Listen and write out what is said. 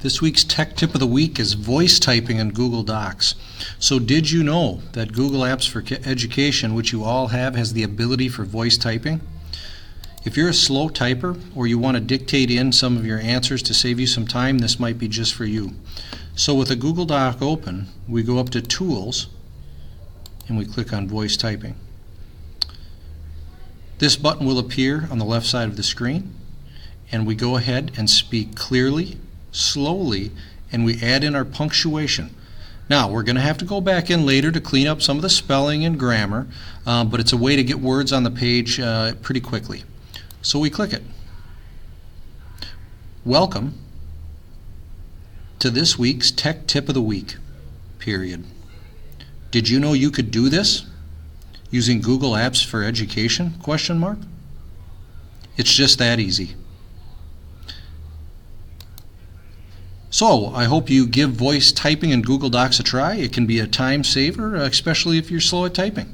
This week's tech tip of the week is voice typing in Google Docs. So did you know that Google Apps for Education, which you all have, has the ability for voice typing? If you're a slow typer or you want to dictate in some of your answers to save you some time, this might be just for you. So with a Google Doc open, we go up to Tools and we click on Voice Typing. This button will appear on the left side of the screen, and we go ahead and speak clearly, slowly, and we add in our punctuation. Now, we're going to have to go back in later to clean up some of the spelling and grammar, but it's a way to get words on the page pretty quickly. So we click it. Welcome to this week's Tech Tip of the Week, period. Did you know you could do this using Google Apps for Education, ? It's just that easy. So, I hope you give voice typing in Google Docs a try. It can be a time saver, especially if you're slow at typing.